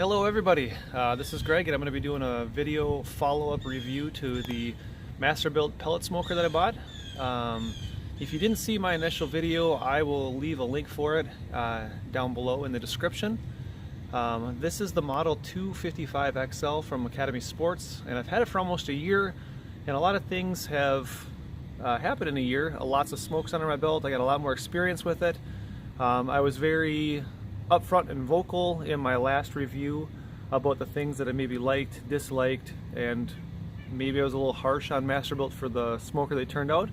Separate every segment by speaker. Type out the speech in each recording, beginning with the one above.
Speaker 1: Hello everybody, this is Greg and I'm going to be doing a video follow-up review to the masterbuilt pellet smoker that I bought. If you didn't see my initial video, I will leave a link for it down below in the description. This is the Model 255 XL from Academy Sports, and I've had it for almost a year, and a lot of things have happened in a year. Lots of smokes under my belt. I got a lot more experience with it. I was very upfront and vocal in my last review about the things that I maybe liked, disliked, and maybe I was a little harsh on masterbuilt for the smoker they turned out.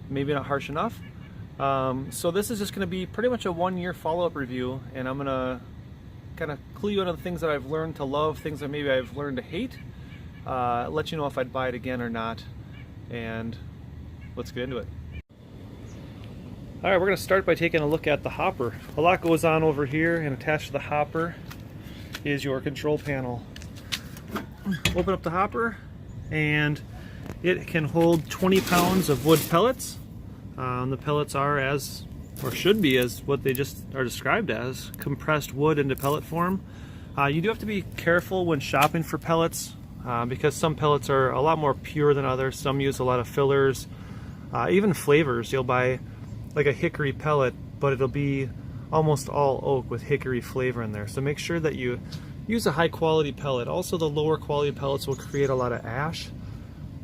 Speaker 1: Maybe not harsh enough. So this is just going to be pretty much a one-year follow-up review, and I'm going to kind of clue you into the things that I've learned to love, things that maybe I've learned to hate, let you know if I'd buy it again or not, and let's get into it. Alright, we're going to start by taking a look at the hopper. A lot goes on over here, and attached to the hopper is your control panel. Open up the hopper, and it can hold 20 pounds of wood pellets. The pellets are as, or should be as, what they just are described as, compressed wood into pellet form. You do have to be careful when shopping for pellets, because some pellets are a lot more pure than others. Some use a lot of fillers, even flavors. You'll buy like a hickory pellet, but it'll be almost all oak with hickory flavor in there. So make sure that you use a high quality pellet. Also, the lower quality pellets will create a lot of ash,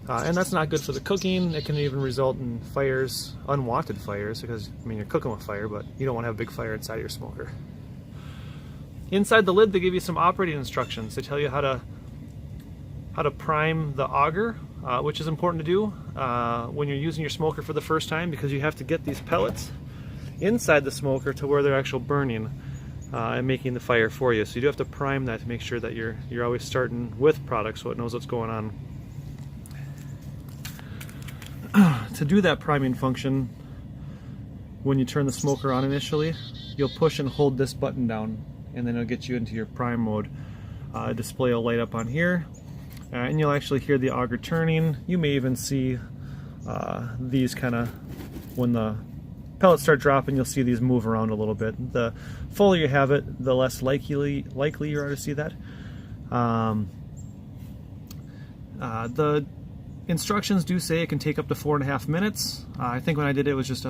Speaker 1: and that's not good for the cooking. It can even result in fires, unwanted fires, because I mean, you're cooking with fire, but you don't want to have a big fire inside your smoker. Inside the lid, they give you some operating instructions. They tell you how to prime the auger, which is important to do when you're using your smoker for the first time, because you have to get these pellets inside the smoker to where they're actually burning and making the fire for you. So you do have to prime that to make sure that you're always starting with product so it knows what's going on. To do that priming function, when you turn the smoker on initially, you'll push and hold this button down, and then it'll get you into your prime mode. Display will light up on here, and you'll actually hear the auger turning. You may even see these kind of, when the pellets start dropping, you'll see these move around a little bit. The fuller you have it, the less likely you are to see that. The instructions do say it can take up to 4.5 minutes. I think when I did it, it was just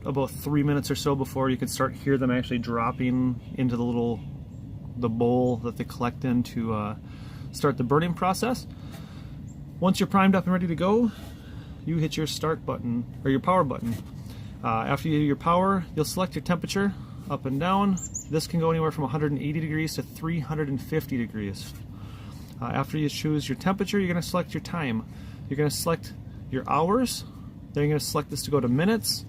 Speaker 1: about 3 minutes or so before you could start hear them actually dropping into the bowl that they collect in to start the burning process. Once you're primed up and ready to go, you hit your start button, or your power button. After you do your power, you'll select your temperature up and down. This can go anywhere from 180 degrees to 350 degrees. After you choose your temperature, you're going to select your time. You're going to select your hours, then you're going to select this to go to minutes.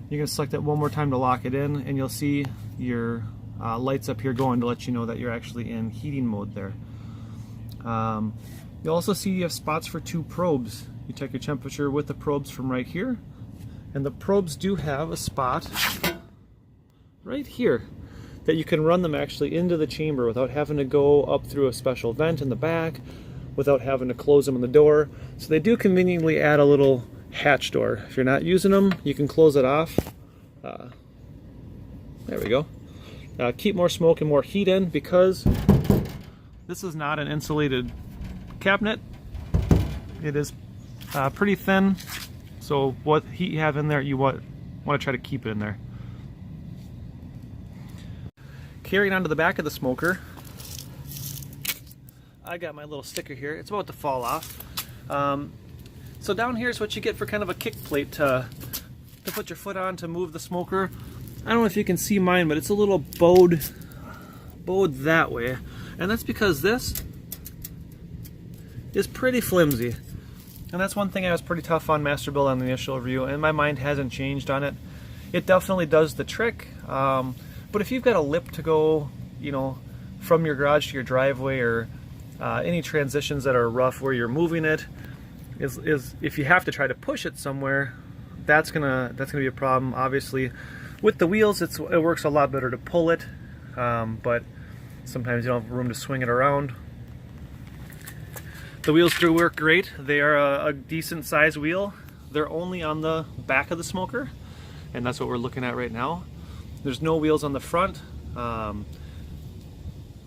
Speaker 1: You're going to select that one more time to lock it in, and you'll see your lights up here going to let you know that you're actually in heating mode there. You'll also see you have spots for 2 probes. You check your temperature with the probes from right here, and the probes do have a spot right here that you can run them actually into the chamber without having to go up through a special vent in the back, without having to close them in the door. So they do conveniently add a little hatch door. If you're not using them, you can close it off. There we go. Keep more smoke and more heat in, because this is not an insulated cabinet. It is pretty thin, so what heat you have in there, you want to try to keep it in there. Carrying on to the back of the smoker, I got my little sticker here. It's about to fall off. So down here is what you get for kind of a kick plate to put your foot on to move the smoker. I don't know if you can see mine, but it's a little bowed that way, and that's because this is pretty flimsy. And that's one thing I was pretty tough on masterbuilt on the initial review, and my mind hasn't changed on it. It definitely does the trick, but if you've got a lip to go, you know, from your garage to your driveway, or any transitions that are rough where you're moving it, is if you have to try to push it somewhere, that's gonna be a problem. Obviously, with the wheels, it works a lot better to pull it, but sometimes you don't have room to swing it around. The wheels do work great. They are a decent size wheel. They're only on the back of the smoker, and that's what we're looking at right now. There's no wheels on the front.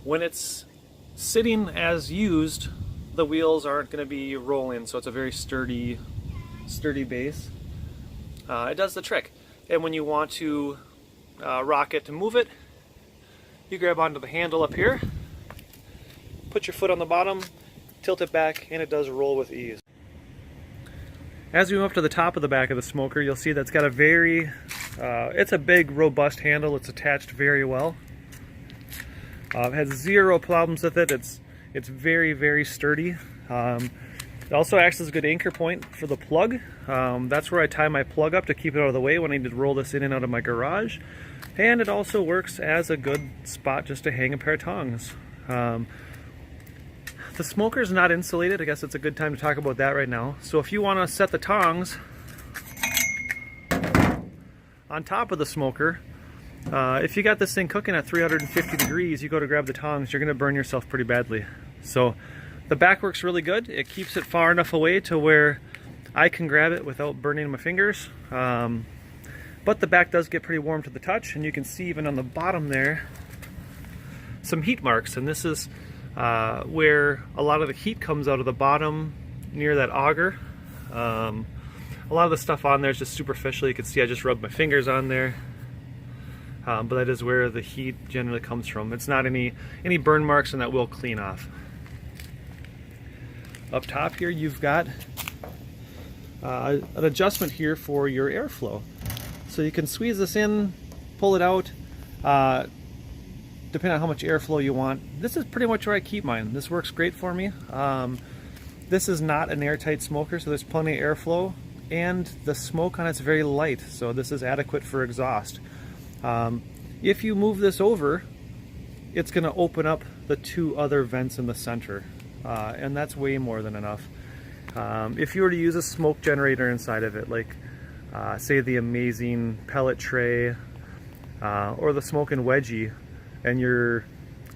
Speaker 1: When it's sitting as used, the wheels aren't going to be rolling, so it's a very sturdy base. It does the trick. And when you want to rock it to move it, you grab onto the handle up here, put your foot on the bottom, tilt it back, and it does roll with ease. As we move up to the top of the back of the smoker, you'll see that's got a very, it's a big, robust handle. It's attached very well. It has zero problems with it. It's very, very sturdy. It also acts as a good anchor point for the plug. That's where I tie my plug up to keep it out of the way when I need to roll this in and out of my garage. And it also works as a good spot just to hang a pair of tongs. The smoker is not insulated. I guess it's a good time to talk about that right now. So if you want to set the tongs on top of the smoker, if you got this thing cooking at 350 degrees, you go to grab the tongs, you're going to burn yourself pretty badly. So the back works really good. It keeps it far enough away to where I can grab it without burning my fingers. But the back does get pretty warm to the touch, and you can see even on the bottom there some heat marks, and this is where a lot of the heat comes out of the bottom near that auger. A lot of the stuff on there is just superficial. You can see I just rubbed my fingers on there. But that is where the heat generally comes from. It's not any burn marks, and that will clean off. Up top here you've got an adjustment here for your airflow. So you can squeeze this in, pull it out, depending on how much airflow you want. This is pretty much where I keep mine. This works great for me. This is not an airtight smoker, so there's plenty of airflow, and the smoke on it's very light, so this is adequate for exhaust. If you move this over, it's going to open up the two other vents in the center, and that's way more than enough. If you were to use a smoke generator inside of it, like say the amazing pellet tray or the smoking wedgie, and you're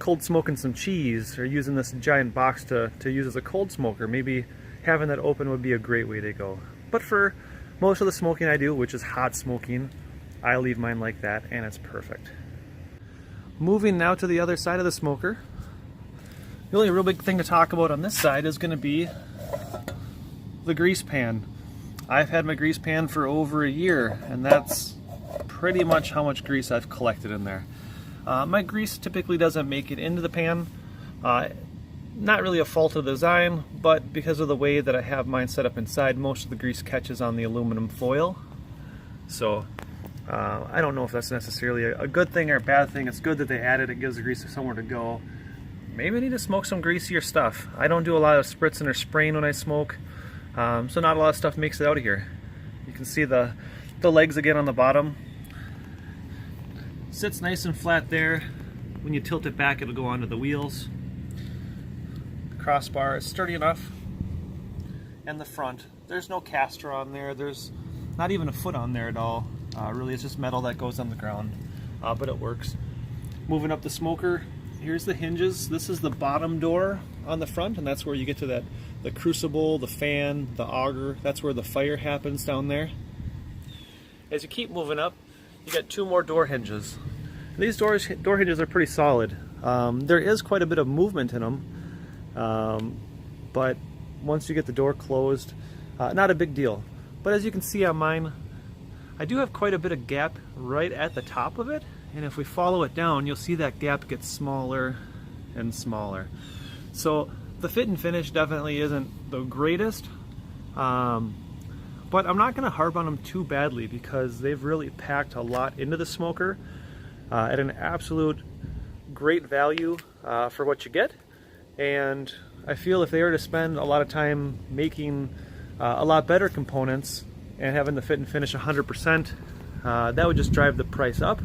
Speaker 1: cold smoking some cheese or using this giant box to use as a cold smoker, maybe having that open would be a great way to go. But for most of the smoking I do, which is hot smoking, I leave mine like that, and it's perfect. Moving now to the other side of the smoker. The only real big thing to talk about on this side is going to be the grease pan. I've had my grease pan for over a year, and that's pretty much how much grease I've collected in there. My grease typically doesn't make it into the pan. Not really a fault of the design, but because of the way that I have mine set up inside, most of the grease catches on the aluminum foil. So I don't know if that's necessarily a good thing or a bad thing. It's good that they added it. It gives the grease somewhere to go. Maybe I need to smoke some greasier stuff. I don't do a lot of spritzing or spraying when I smoke, so not a lot of stuff makes it out of here. You can see the legs again on the bottom. Sits nice and flat there. When you tilt it back, it'll go onto the wheels. The crossbar is sturdy enough. And the front, there's no caster on there. There's not even a foot on there at all. Really, it's just metal that goes on the ground, but it works. Moving up the smoker, here's the hinges. This is the bottom door on the front, and that's where you get to the crucible, the fan, the auger. That's where the fire happens down there. As you keep moving up, you got two more door hinges. These door hinges are pretty solid. There is quite a bit of movement in them, but once you get the door closed, not a big deal. But as you can see on mine, I do have quite a bit of gap right at the top of it, and if we follow it down, you'll see that gap gets smaller and smaller. So the fit and finish definitely isn't the greatest, but I'm not going to harp on them too badly because they've really packed a lot into the smoker at an absolute great value for what you get. And I feel if they were to spend a lot of time making a lot better components and having the fit and finish 100%, that would just drive the price up.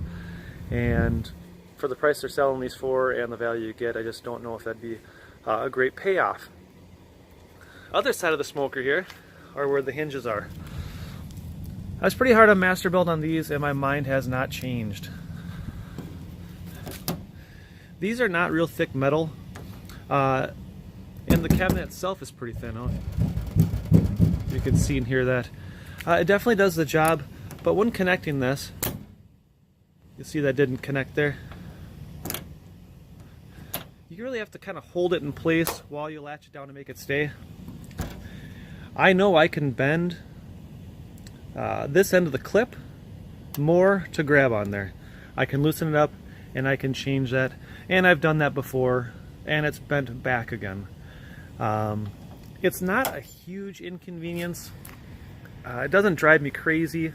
Speaker 1: And for the price they're selling these for and the value you get, I just don't know if that'd be a great payoff. Other side of the smoker here are where the hinges are. I was pretty hard on masterbuilt on these, and my mind has not changed. These are not real thick metal, and the cabinet itself is pretty thin. You can see and hear that. It definitely does the job, but when connecting this, you see that didn't connect there. you really have to kind of hold it in place while you latch it down to make it stay. I know I can bend this end of the clip more to grab on there. I can loosen it up and I can change that, and I've done that before and it's bent back again. It's not a huge inconvenience. It doesn't drive me crazy.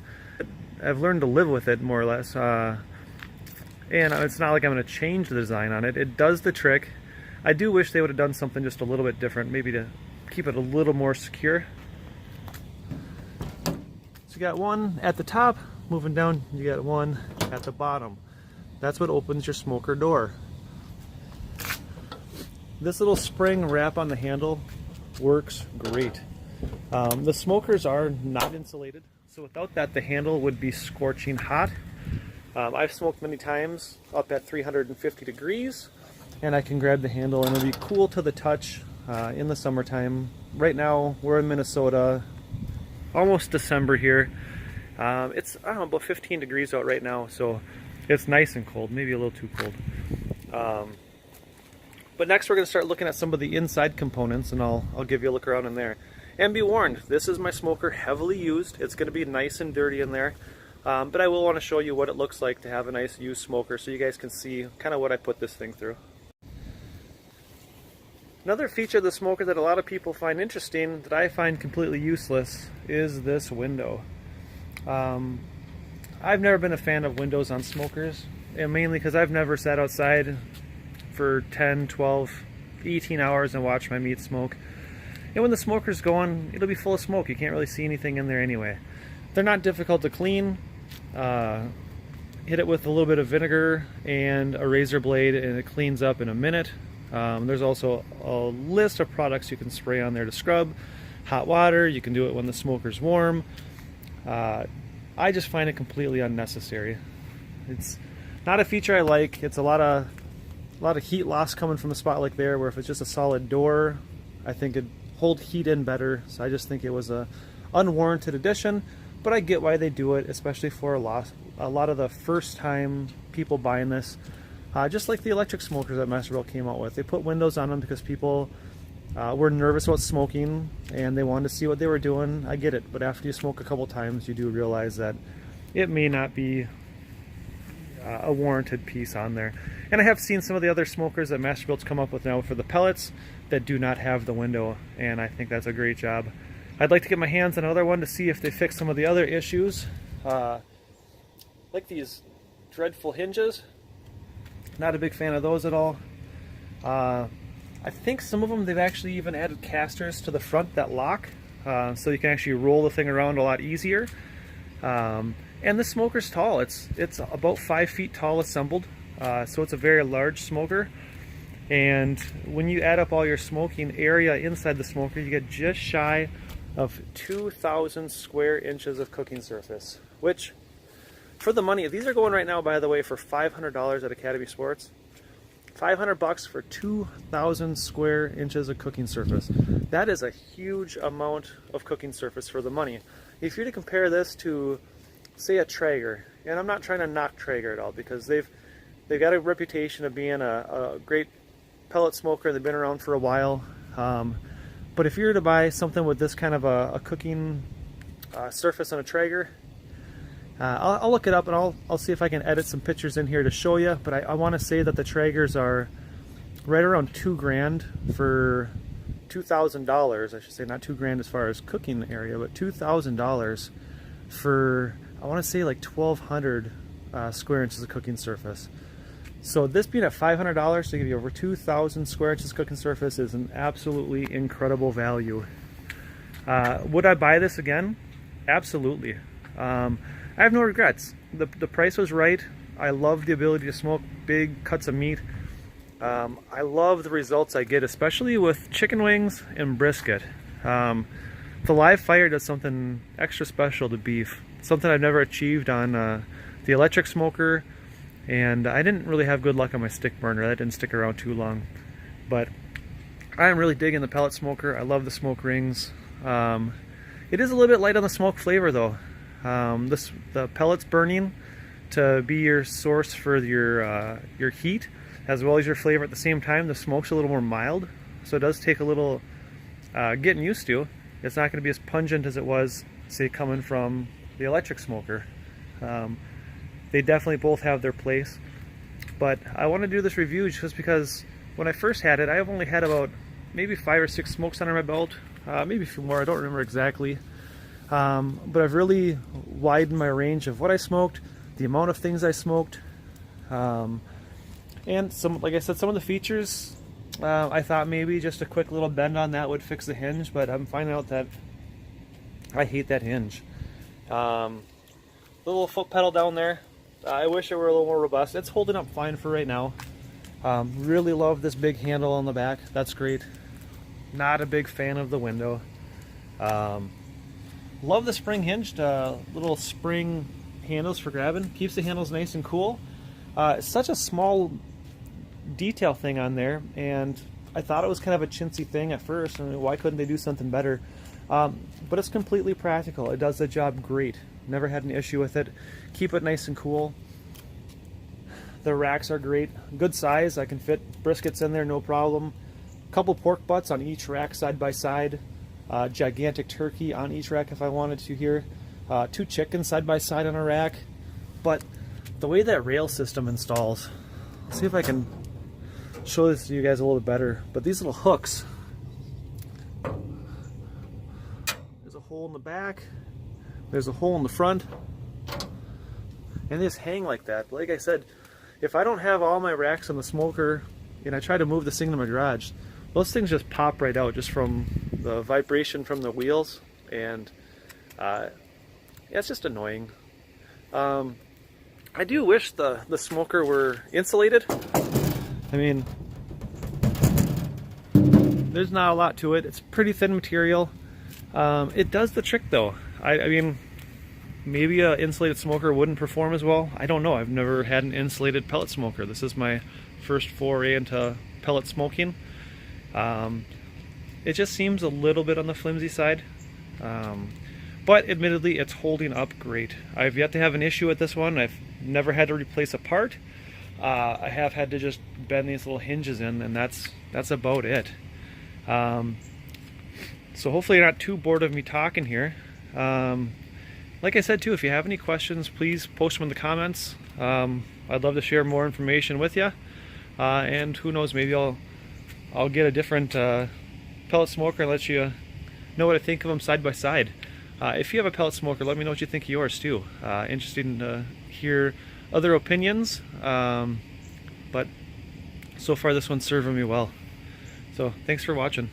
Speaker 1: I've learned to live with it more or less, and it's not like I'm going to change the design on it. It does the trick. I do wish they would have done something just a little bit different, maybe to keep it a little more secure. So you got one at the top, moving down you got one at the bottom. That's what opens your smoker door. This little spring wrap on the handle works great. The smokers are not insulated, so without that the handle would be scorching hot. I've smoked many times up at 350 degrees, and I can grab the handle and it'll be cool to the touch in the summertime. Right now we're in Minnesota, almost December here. It's, I don't know, about 15 degrees out right now, so it's nice and cold, maybe a little too cold. But next we're going to start looking at some of the inside components, and I'll give you a look around in there. And be warned, this is my smoker, heavily used. It's going to be nice and dirty in there. But I will want to show you what it looks like to have a nice used smoker so you guys can see kind of what I put this thing through. Another feature of the smoker that a lot of people find interesting, that I find completely useless, is this window. I've never been a fan of windows on smokers, and mainly because I've never sat outside for 10, 12, 18 hours and watched my meat smoke. And when the smoker's going, it'll be full of smoke. You can't really see anything in there anyway. They're not difficult to clean. Hit it with a little bit of vinegar and a razor blade and it cleans up in a minute. There's also a list of products you can spray on there to scrub. Hot water, you can do it when the smoker's warm. I just find it completely unnecessary. It's not a feature I like. It's a lot of heat loss coming from a spot like there, where if it's just a solid door, I think it'd hold heat in better. So I just think it was a unwarranted addition, but I get why they do it, especially for a lot of the first time people buying this. Just like the electric smokers that Masterbuilt came out with. They put windows on them because people were nervous about smoking and they wanted to see what they were doing. I get it, but after you smoke a couple times, you do realize that it may not be a warranted piece on there. And I have seen some of the other smokers that Masterbuilt's come up with now for the pellets that do not have the window, and I think that's a great job. I'd like to get my hands on another one to see if they fix some of the other issues, like these dreadful hinges. Not a big fan of those at all. I think some of them, they've actually even added casters to the front that lock, so you can actually roll the thing around a lot easier. And the smoker's tall. It's about 5 feet tall assembled, so it's a very large smoker. And when you add up all your smoking area inside the smoker, you get just shy of 2,000 square inches of cooking surface, which, for the money, these are going right now, by the way, for $500 at Academy Sports. $500 for 2,000 square inches of cooking surface. That is a huge amount of cooking surface for the money. If you're to compare this to, say, a Traeger, and I'm not trying to knock Traeger at all, because they've got a reputation of being a great pellet smoker. They've been around for a while. But if you were to buy something with this kind of a cooking surface on a Traeger, I'll look it up and I'll see if I can edit some pictures in here to show you. But I want to say that the Traegers are right around $2,000 for $2,000. I should say, not $2,000 as far as cooking area, but $2,000 for, I want to say, like 1,200 square inches of cooking surface. So this being at $500 to give you over 2,000 square inches cooking surface is an absolutely incredible value. Would I buy this again? Absolutely. I have no regrets. The price was right. I love the ability to smoke big cuts of meat. I love the results I get, especially with chicken wings and brisket. The live fire does something extra special to beef. Something I've never achieved on the electric smoker, and I didn't really have good luck on my stick burner. That didn't stick around too long. But I'm really digging the pellet smoker. I love the smoke rings. It is a little bit light on the smoke flavor though. The pellets burning to be your source for your heat as well as your flavor at the same time. The smoke's a little more mild, so it does take a little getting used to. It's not going to be as pungent as it was, say, coming from the electric smoker. They definitely both have their place, but I want to do this review just because when I first had it, I've only had about maybe 5 or 6 smokes under my belt, maybe a few more, I don't remember exactly. But I've really widened my range of what I smoked, the amount of things I smoked, and some, like I said, some of the features, I thought maybe just a quick little bend on that would fix the hinge, but I'm finding out that I hate that hinge. The little foot pedal down there, I wish it were a little more robust. It's holding up fine for right now. Really love this big handle on the back. That's great. Not a big fan of the window. Love the spring hinged little spring handles for grabbing. Keeps the handles nice and cool. It's such a small detail thing on there, and I thought it was kind of a chintzy thing at first. I mean, why couldn't they do something better? But it's completely practical. It does the job great. Never had an issue with it. Keep it nice and cool. The racks are great. Good size. I can fit briskets in there, no problem. Couple pork butts on each rack side by side. Gigantic turkey on each rack if I wanted to here. 2 chickens side by side on a rack. But the way that rail system installs, let's see if I can show this to you guys a little bit better. But these little hooks, there's a hole in the back, there's a hole in the front, and they just hang like that. But like I said, if I don't have all my racks on the smoker and I try to move this thing to my garage, those things just pop right out just from the vibration from the wheels, and yeah, it's just annoying. I do wish the smoker were insulated. I mean, there's not a lot to it. It's pretty thin material. It does the trick though. I mean, maybe an insulated smoker wouldn't perform as well. I don't know. I've never had an insulated pellet smoker. This is my first foray into pellet smoking. It just seems a little bit on the flimsy side, but admittedly it's holding up great. I've yet to have an issue with this one. I've never had to replace a part. I have had to just bend these little hinges in, and that's about it. So hopefully you're not too bored of me talking here. Like I said too, if you have any questions, please post them in the comments. I'd love to share more information with you, and who knows, maybe I'll get a different pellet smoker and let you know what I think of them side by side. If you have a pellet smoker, let me know what you think of yours too. Interested in hear other opinions, but so far this one's serving me well. So thanks for watching.